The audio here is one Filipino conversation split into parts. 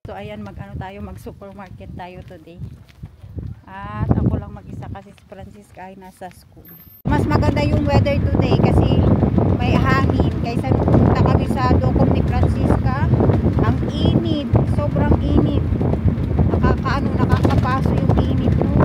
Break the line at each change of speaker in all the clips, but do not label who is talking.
So ayan, mag supermarket tayo today. At ako lang mag-isa kasi si Francisca ay nasa school. Mas maganda yung weather today kasi may hangin kaysa nung pumunta kami sa Docom ni Francisca. Ang init, sobrang init. Nakakapaso yung init no.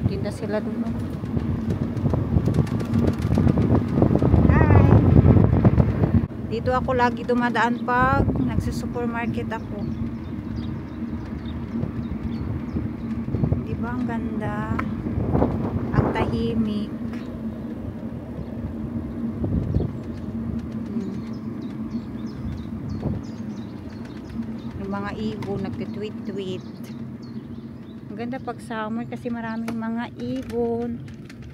Tinda sila dun. Hi! Dito ako lagi dumadaan pag nagsusupermarket ako. Diba ang ganda? Ang tahimik. Yung mga ibon nagtitweet-tweet. Ang ganda pag summer kasi maraming mga ibon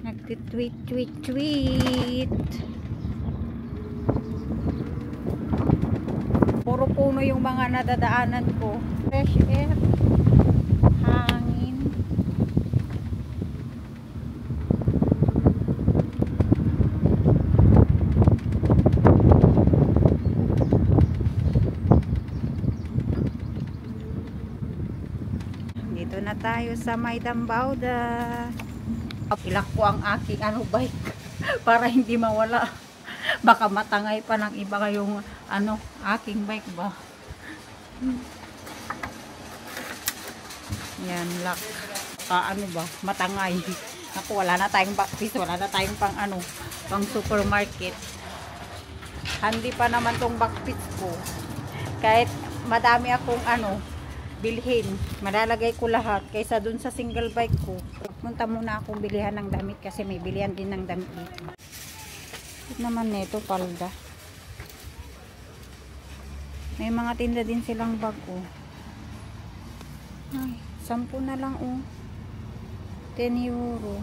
nagtitweet-tweet-tweet. Puro puno yung mga nadadaanan ko. Fresh air, hangin. Dito na tayo sa May Dambauda. Ilak ko ang aking bike para hindi mawala. Baka matangay pa ng iba kayong aking bike ba. Yan, lock. Matangay. Ako, wala na tayong backpiece, wala na tayong pang supermarket. Handi pa naman tong backpiece ko. Kahit madami akong bilhin, malalagay ko lahat kaysa dun sa single bike ko. Punta muna akong bilihan ng damit kasi may bilihan din ng damit dito. Ito naman nito, palda. May mga tinda din silang bag, oh. Ay, 10 na lang, oh. 10 euro.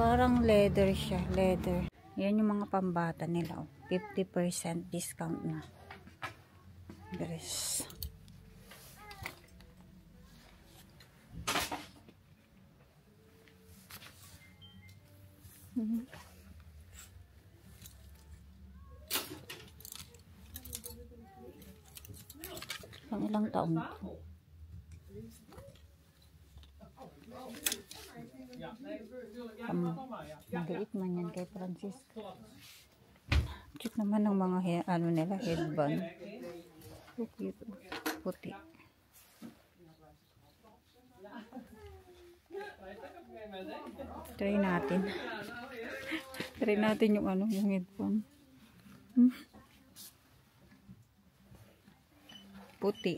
Parang leather siya, leather. Yan yung mga pambata nila, oh. 50% discount na. Dress. Pang ilang taon po? Maliit man yan kay Francisca. Cute naman ng mga nila, headband. So cute. Puti. Try natin. Try natin yung yung headphone. Puti.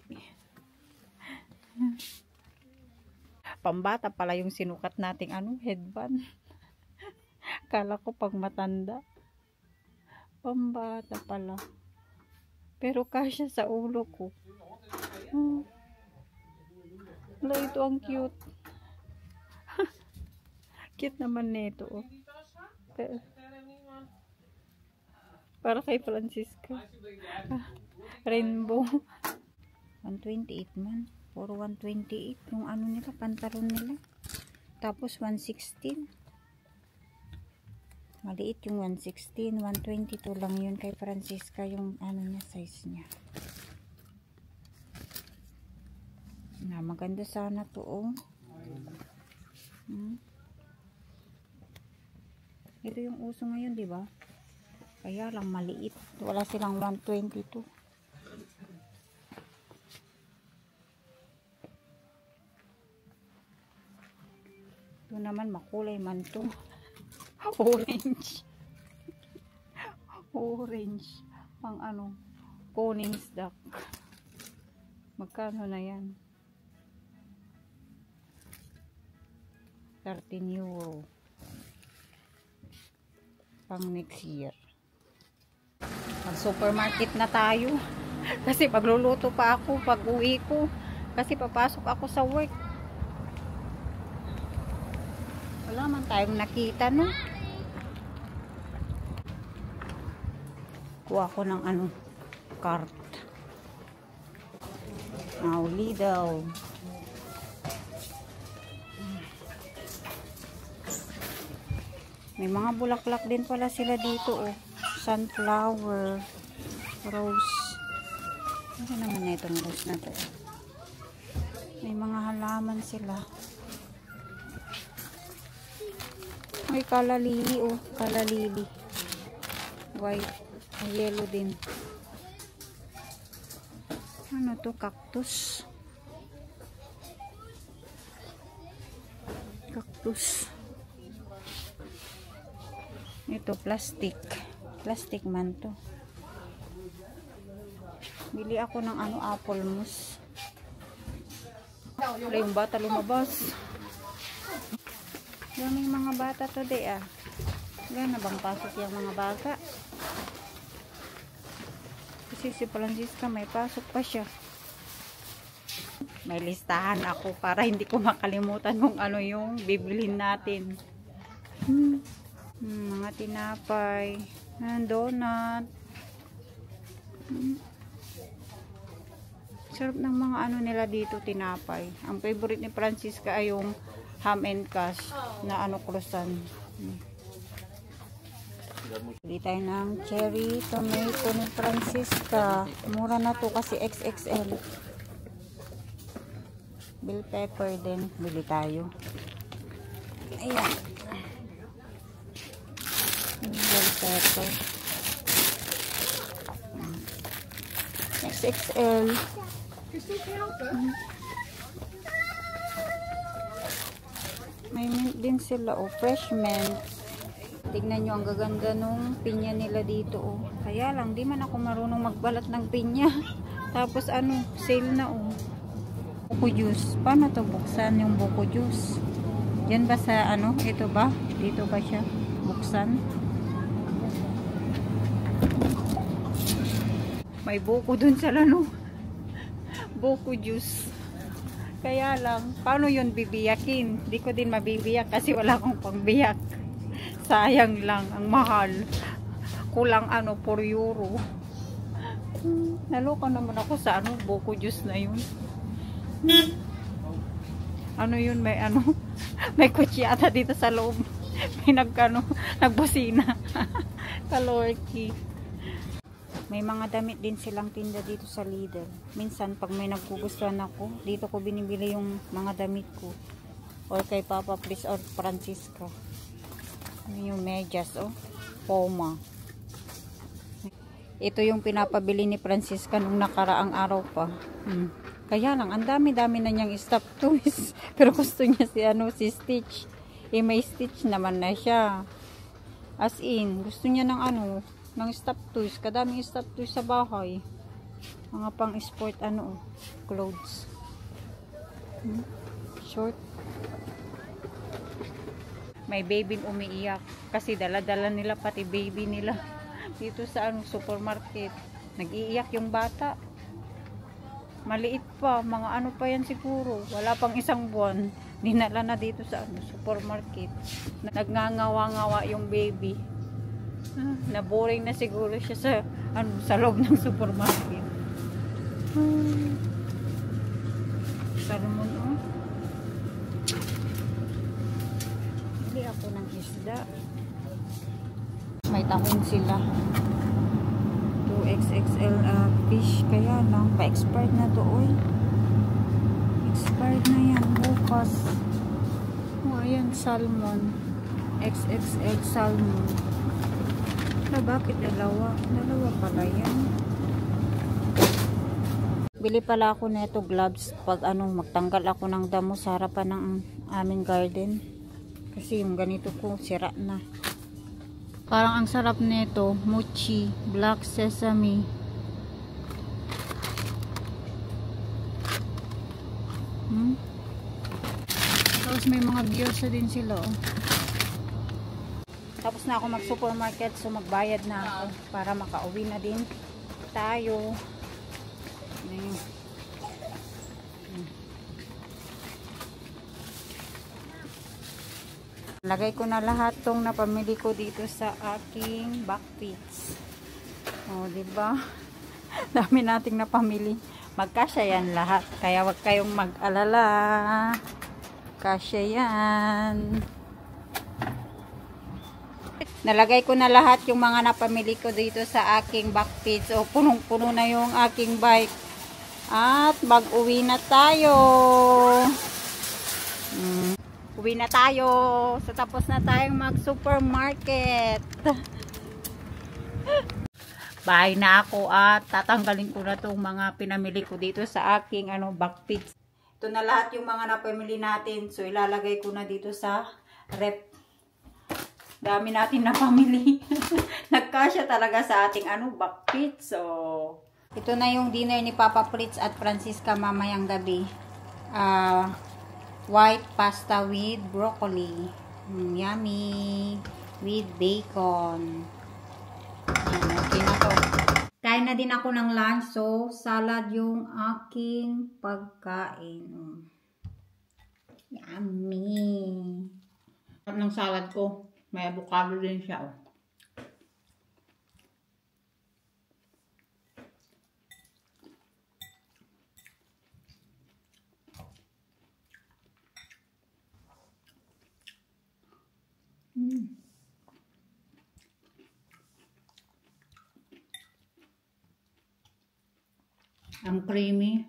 Pambata pala yung sinukat nating headband. Kala ko pag matanda. Pambata pala. Pero kasya sa ulo ko. Wala, ito ang cute. Cute naman nito, oh. Para kay Francisca. Rainbow. 128 man. Puro 128 yung nila, pantalon nila. Tapos 116. Maliit yung 116. 122 lang yun kay Francisca yung niya, size niya. Maganda sana to, oh. Ito yung uso ngayon, di ba? Kaya lang maliit. Wala silang 122. Ito naman makulay man to. Orange. Orange. Pang Coning's duck. Magkano na yan? 13 euro. Pang next year. Mag supermarket na tayo. Kasi pagluluto pa ako pag uwi ko. Kasi papasok ako sa work. Wala man tayong nakita, no? kuha ko ng ano, cart. Lidl. May mga bulaklak din pala sila dito, oh. Sunflower, rose. Ano naman na itong rose na to? May mga halaman sila. May kalalili, oh. Kalalili. White. Yellow din. Ano to? Cactus. Cactus. Ito, plastic. Plastic man to. Bili ako ng ano, apple mousse. Wala yung bata lumabas. Daming mga bata today, ah. Gana bang pasok yung mga bata? Kasi si Francisca may pasok pa siya. May listahan ako para hindi ko makalimutan kung ano yung bibilhin natin. Mga tinapay, donut. Sarap ng mga ano nila dito, tinapay. Ang favorite ni Francisca ay yung ham and cash na ano, croissant. Bili tayo ng cherry tomato ni Francisca. Mura na to kasi XXL. Bell pepper din. Bili tayo. Ayan. Bell pepper. XXL. May mint din sila, oh. Fresh mint. Tignan nyo, ang gaganda nung pinya nila dito, oh. Kaya lang, di man ako marunong magbalat ng pinya. Tapos ano, sale na, oh. Buko juice. Paano to buksan yung buko juice? Yan ba sa ano? Ito ba? Dito ba siya? Buksan? May buko dun sa lano. Buko juice. Kaya lang, paano yun bibiyakin? Di ko din mabibiyak kasi wala akong pangbiyak. Sayang lang, ang mahal. Kulang ano, 4 euro. Naloka naman ako sa ano, buko juice na yun. Ano yun, may ano, may kutsiyata dito sa loob. May nagbusina. Kalorky. May mga damit din silang tinda dito sa Lidl. Minsan, pag may nagkugustuhan ako, dito ko binibili yung mga damit ko. Or kay Papa Please or Francisca. Yung medyas, oh. Puma. Ito yung pinapabili ni Francisca nung nakaraang araw pa. Kaya lang, ang dami-dami na niyang stuffed toys. Pero gusto niya si Stitch. Eh, may Stitch naman na siya. As in, gusto niya ng ng stuffed toys. Kadaming stuffed toys sa bahay. Mga pang sport, clothes. Short. May baby umiiyak. Kasi dala-dala nila pati baby nila. Dito sa supermarket. Nag-iiyak yung bata. Maliit pa, mga ano pa yan siguro. Wala pang 1 buwan. Dinala na dito sa supermarket. Nagngangawa-ngawa yung baby. Naboring na siguro siya sa loob ng supermarket. Salmon, oh. Bili ako ng isda. May tahon sila. 2XXL fish. Kaya lang, pa-expired na to, oy. Expired na yan, bukas. Oh, ayan, salmon. XXL salmon. Bakit dalawa? Dalawa pala yan. Bili pala ako nito gloves pag magtanggal ako ng damo sa harapan ng aming garden. Kasi yung ganito ko sira na. Parang ang sarap nito, mochi, black sesame. Tapos may mga gyoza din sila, oh. Tapos na ako mag-supermarket, so magbayad na ako para makauwi na din tayo. Lagay ko na lahat tong napamili ko dito sa aking backpits. Oh, diba? Dami nating napamili. Magkasya yan lahat. Kaya wag kayong mag-alala. Kasya yan. Nalagay ko na lahat yung mga napamili ko dito sa aking backpage. So, punong-puno na yung aking bike. At mag-uwi na tayo. Uwi na tayo. So, tapos na tayong mag-supermarket. Bahay na ako at tatanggalin ko na itong mga pinamili ko dito sa aking backpage. Ito na lahat yung mga napamili natin. So, ilalagay ko na dito sa rep. Dami natin napamili. Nagkasya talaga sa ating backpage. So, ito na yung dinner ni Papa Fritz at Francisca mamayang gabi. White pasta with broccoli. Yummy. With bacon. Okay na to. Kain na din ako ng lunch. So, salad yung aking pagkain. Yummy. Sarap ng salad ko. May avocado din siya. Ang creamy.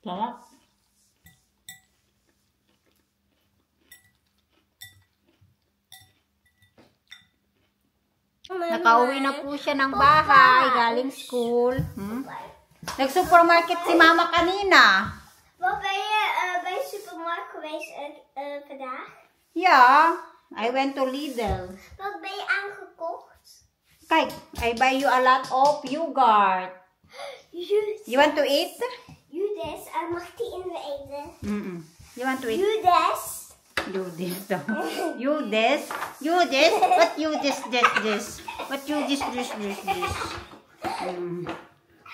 Sarap. Nakauwi na po siya ng bahay, galing school. Nag-supermarket si mama kanina.
Wat ben je bij de supermarkt geweest vandaag?
Yeah, I went to Lidl.
Wat ben je aangekocht?
Kijk, I buy you a lot of yogurt. You want to eat?
Judas, mag ik die in de eten?
You want to eat?
Judas.
Judas. Judas. Judas. What Judas this? What Judas this?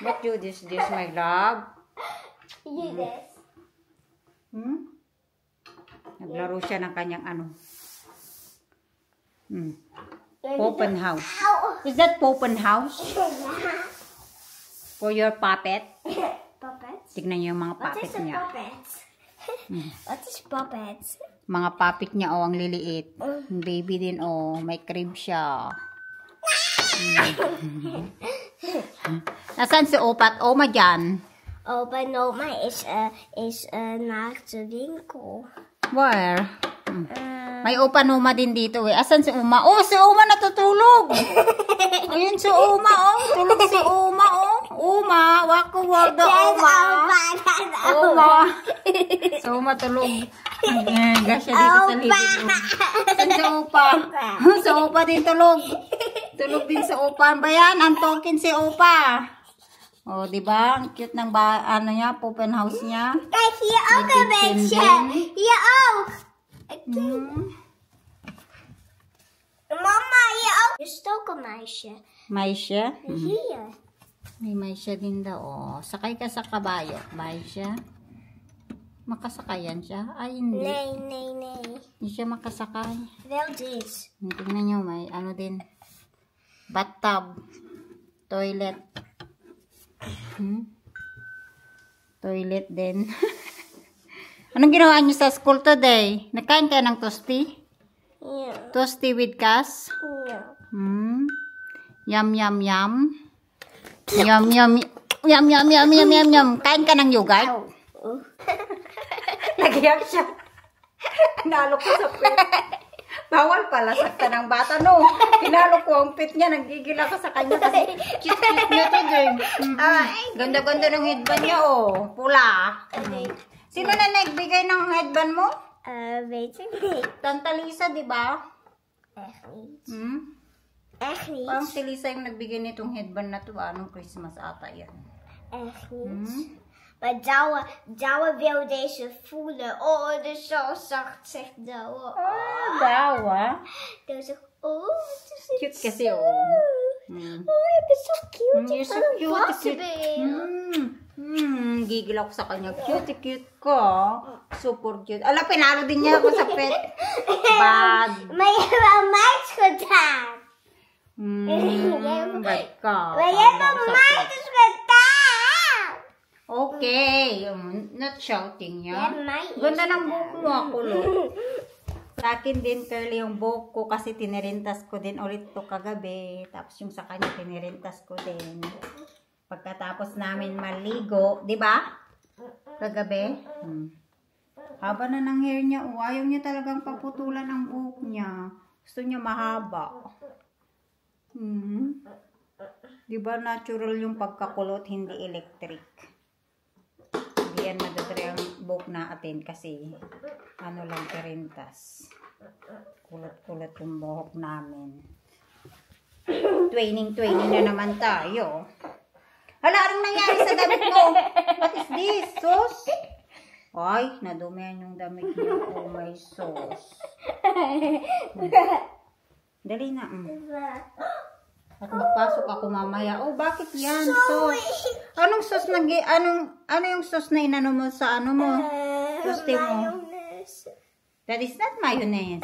What Judas this, my love?
Judas.
Naglaro siya ng kanyang Open house. Is that open house? For your puppet?
Puppets?
Tignan niyo yung mga
Wat
puppet
is een
niya.
puppet? Wat is puppet?
Mga puppet niya, ang liliit. Baby din, may crib siya. Nasaan si Opa at Oma dyan?
Opa en oma is naar de winkel.
Where? May Opa en Oma din dito eh. Asan si Oma? Oh, si Oma natutulog! Ayun si Oma, tulog si Oma, Oma, wako wag Oma. Oma. Si Oma tulog. Gasya dito sa living room. Asan si Opa? Si Opa din tulog. Tulog din si Opa. Bayan, antokin si Opa. Oh, diba? Ang cute ng open house niya.
Kijk, hier ook een beetje. Hier ook. Mama, hier ook. Er is ook een meisje.
Meisje?
Hier.
May meisje din daw. Sakay ka sa kabayo. Meisje? Makasakayan siya? Ay, hindi.
Nee.
Hindi siya makasakay.
Wel dit.
Tingnan nyo, may din. Bathtub. Toilet. Toilet din. Anong ginawa nyo sa school today? Nagkain kayo ng toasty?
Yeah.
Toasty with kas?
Yeah.
Yum, yum, yum. Yum, yum, yum, yum, yum, yum, yum, yum. Kain ka ng yogurt? Nagiyak siya. Pinalo ko sa pit. Bawal pala sakta ng bata, no? Pinalo ko ang pit niya. Nagigil ako sa kanya kasi cute-cute niya to, din. Ganda-ganda ng headband niya, Pula. Sino na nagbigay ng headband mo?
Weet ik niet.
Tanta Lisa, di ba?
Echt niet. Echt niet.
Parang si Lisa yung nagbigay nitong headband na to. Anong Christmas ata yan?
Echt niet. Maar Douwe wil deze voelen. Oh, het is zo zacht, zegt Douwe.
Dawa.
Douwe zegt, oh, het is niet
Cute kasi,
zo.
oh.
Oh, je bent zo cute.
You're so cute. Gigil ako sa kanya. Cute ka. Super cute. Ala, pinalo din niya ako sa pet bag.
Maar je hebt wel meis gedaan.
Bad ka.
Maar je hebt wel meis gedaan.
Okay. Not shouting
Je
niya.
hebt mij
Ganda ng buhok mo ako, lo. Sa akin din, curly yung buhok ko kasi tinirintas ko din ulit to kagabi. Tapos yung sa kanya, tinirintas ko din. Pagkatapos namin maligo, di ba? Kagabi. Haba na ng hair niya. Oh, ayaw niya talagang paputulan ang buhok niya. Gusto niya mahaba. Di ba natural yung pagkakulot, hindi electric? Hindi yan madadari ang buhok natin kasi ano lang tirintas. Kulot-kulot yung buhok namin. Twinning na naman tayo. Hala, anong nangyari sa damit mo? What is this? Sauce? Ay, nadumihan yung damit niya. Oh my sauce. Dali na. At magpasok ako mamaya. Oh, bakit yan? Sauce. Anong sauce na, ano yung sauce na inano mo sa ano mo? Gusto mo?
Mayonaise.
That is not mayonnaise.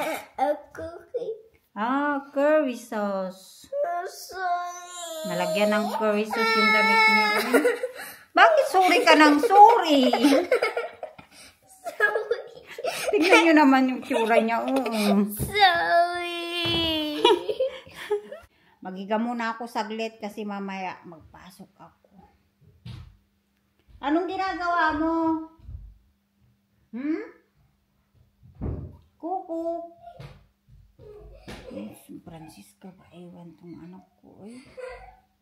Curry.
Ah, curry sauce.
Oh, sorry.
Nalagyan ng curry sauce yung damit niya. Bakit sorry ka ng sorry?
Sorry.
Tingnan nyo naman yung tsura niya.
Sorry.
Magiga muna ako saglit kasi mamaya magpasok ako. Anong ginagawa mo? Kuku. Francisca ba? Ewan tong anak ko.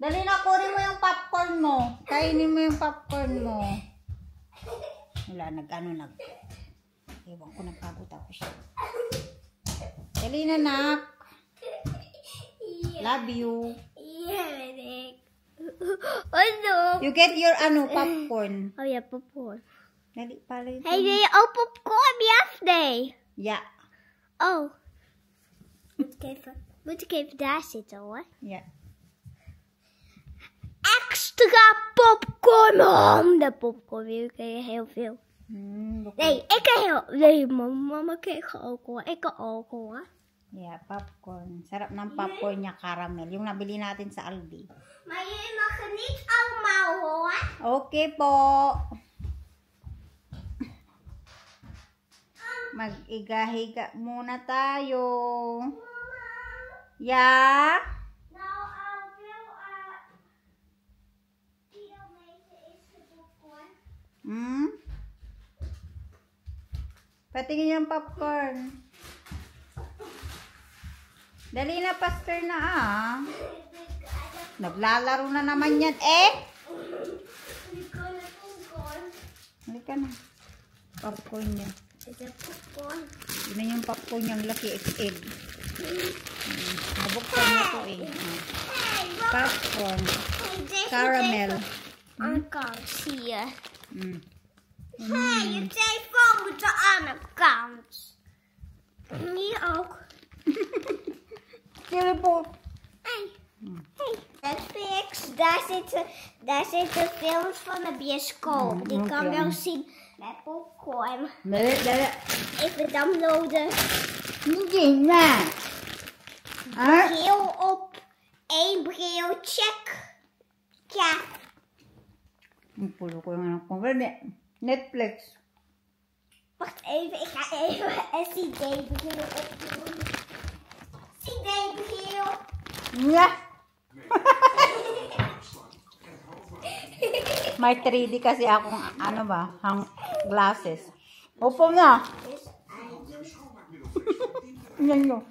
Dali na, kunin mo yung popcorn mo. Kainin mo yung popcorn mo. Wala, ewan ko, nagpagod ako siya. Dali na, nak. Love you.
Yeah, oh no.
You get your popcorn.
Oh ja, popcorn.
Dali, pala ito.
Hey, wil je ook popcorn? Nee.
Yeah.
Oh. Moet ik even daar zitten hoor.
Yeah.
Extra popcorn. De popcorn wil ik heel veel. Nee, ik kan heel... Nee, mama kreeg ook hoor. Ik kan ook hoor.
Yeah, popcorn. Sarap ng popcorn niya, caramel. Yung nabili natin sa Aldi.
Maar jullie mogen niet allemaal hoor.
Okay po. Mag-iga-higa muna tayo. Yeah?
Nou, kilometer is de popcorn.
Patingin yung popcorn. Dali na, Pastor na Naglalaro na naman yan. Halika na. Popcorn niya.
Popcorn.
Yun yung popcorn niyang Lucky XL. Nabuksan niya to Popcorn. Caramel.
Aan de kant, zie je.
Hey,
je telefoon moet er aan de kant. Hier ook.
Telefoon.
Hey. Netflix, daar zitten films van de bioscoop. Die kan wel zien met popcorn.
Dali.
Even downloaden.
Hindi na.
Bril op. 1 bril, check. Ja.
Ang pulo ko yung anak ko. Netflix.
Wacht even, ik ga even een CD-bril opdoen. CD-bril.
Ja. May 3D kasi akong glasses. Opo na. Yan yun.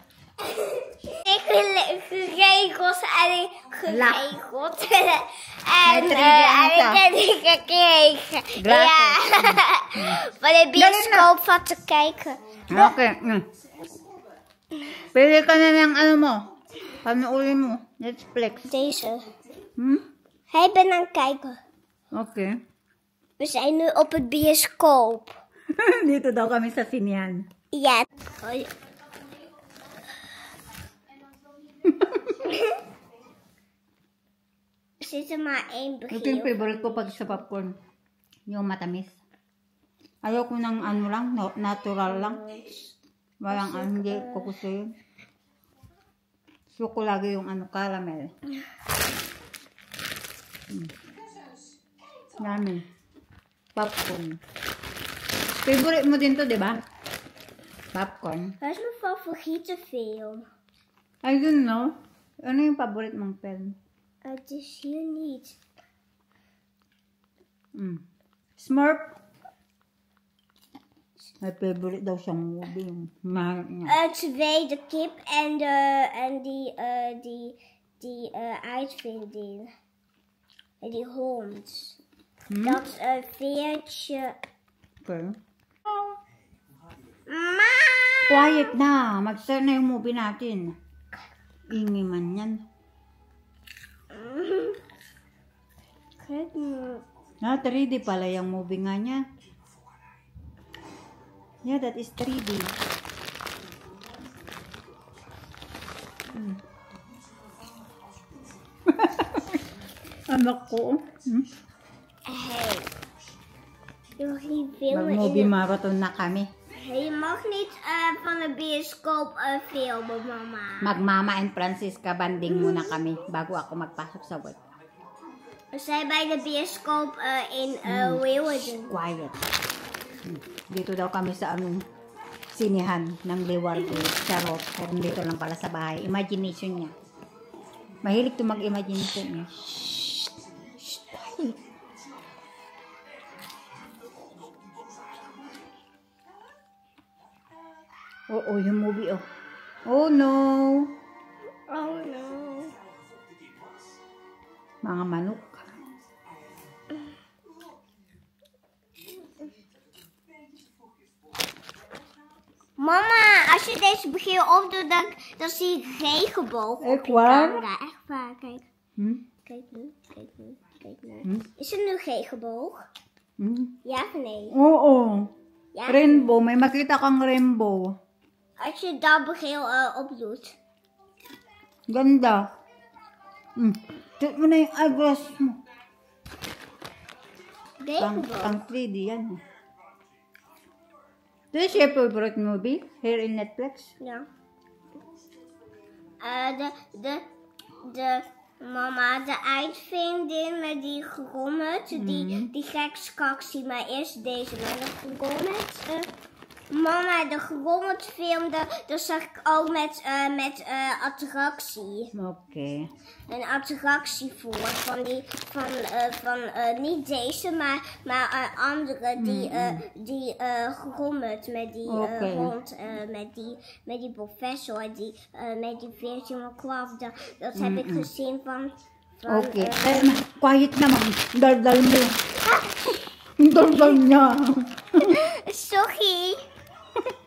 Ik geregeld en geregeld. En ik gekregen. Ja. Van de bioscoop van te kijken.
Okay. Pili ka na ng ano mo. Panuulin mo. Netflix.
Deze.
Hm?
Hij ben aan het kijken.
Okay.
We zijn nu op het bioscoop.
Dito daw kami sa sinihan.
Ja. Er zit er maar één
Ito yung
begin.
favorite ko pag sa popcorn. Yung matamis. Ayoko ng ano lang, natural lang. Walang hindi ko gusto yun. Gusto ko lagi yung ano, caramel. Yummy. Popcorn. Favorite mo din to, di ba? Popcorn.
Wat is mijn favoriete film?
I don't know. Ano yung favorite mong film?
Het is hier niet.
Smurf. My favorite daw siyang movie. Yung mahal niya.
Twee, de kip en die uitvinding. En die hond. Dat veertje.
Okay.
Ma!
Quiet na. Mag-start na yung movie natin. Ingay man yan.
Kijk nu.
3D pala yung movie nga niya. Yeah, that is 3D. Anak ko.
Hey. Je mag niet filmen
Mag-movie
in de...
marathon na kami.
Je mag niet van de bioscoop filmen, mama.
Mag-Mama and Francisca banding muna kami bago ako magpasok sa work.
We zijn bij de bioscoop in Leeuwarden.
Quiet. Dito daw kami sa anong sinihan ng Leeuwarden. Charot. Pero dito lang pala sa bahay. Imagination niya. Mahilig to mag-imagination niya. Oo, yung movie, oh. Oh, no.
Oh no.
Mga manok.
Mama, als je deze begin opdoet, dan zie ik regenboog.
Echt
op je
waar?
camera. Echt waar, kijk. Kijk nu, kijk nu, kijk nu. Is er nu regenboog? Ja of nee?
Oo.
Ja.
Rainbow. May makita kang rainbow.
Als je dat begin opdoet.
Ganda. Tignan mo na yung eyeglass mo.
Regenboog.
Pang 3D yan. This is your favorite movie here in Netflix?
Ja. Mama, de uitvinding met die grommet, die gekskaksie, maar eerst deze, maar de grommet. Mama, de grommet film, dat zag ik ook met attractie.
Okay.
Een attractie voor, niet deze, maar andere, die grommet met die hond, met die professor, met die Virgin McCraw, dat heb ik gezien van
Okay. Quiet naman. Daldal mo. Daldal niya.
Sorry.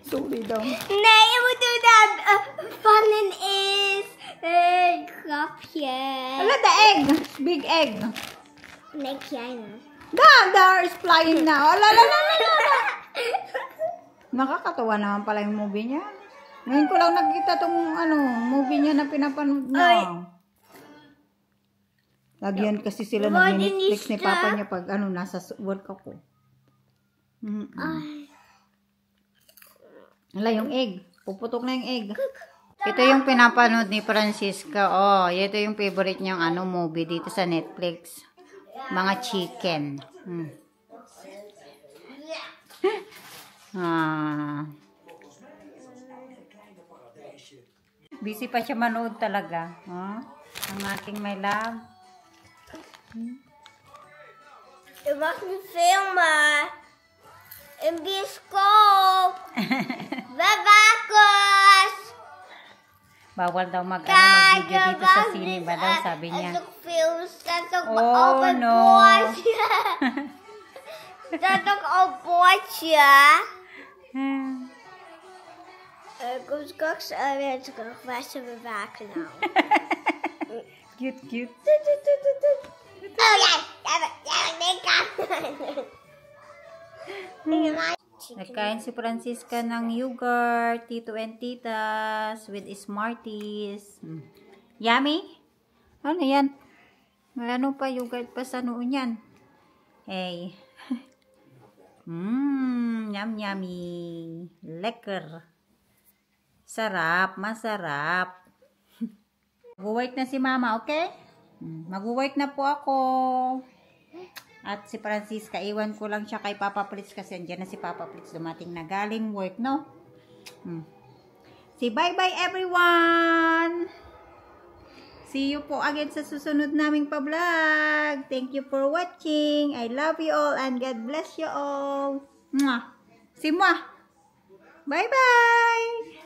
Sorry daw.
Nee, je moet doen dat van een is. Grapje.
Wala, the egg. Big egg.
Nee, kleine.
There is flying now. Ala. Nakakatawa naman pala yung movie niya. Ngayon ko lang nakita tong movie niya na pinapanood na. Lagi yan kasi sila nag-Netflix ni Papa niya pag nasa work ako. Wala yung egg. Puputok na yung egg. Ito yung pinapanood ni Francisca. Oh, ito yung favorite niyang movie dito sa Netflix. Mga chicken. Busy pa siya manood talaga. Ang aking my love.
Je mag niet filmen. Een bioscoop. Bewakers.
Bawal daw mag-video dito sa sine ba daw, sabi niya.
Als ik film, staat ook
Oh,
op het
no.
bordje. Staat ook op het bordje. Straks weer terug. Waar ze we waken nou?
Cute, cute.
Oh ja,
Nagkain si Francisca ng yogurt, Tito and Titas, with Smarties. Yummy? Ano yan? May ano pa, yogurt pa sa noo niyan. Hey. Yum, yummy. Lekker. Sarap, masarap. Mag-work na si Mama, okay? Mag-work na po ako. At si Francisca, iwan ko lang siya kay Papa Plitz kasi andyan na si Papa Plitz dumating na galing work, no? Say bye-bye everyone! See you po again sa susunod naming pa-vlog. Thank you for watching. I love you all and God bless you all. Mwah! Si Mwah! Bye-bye!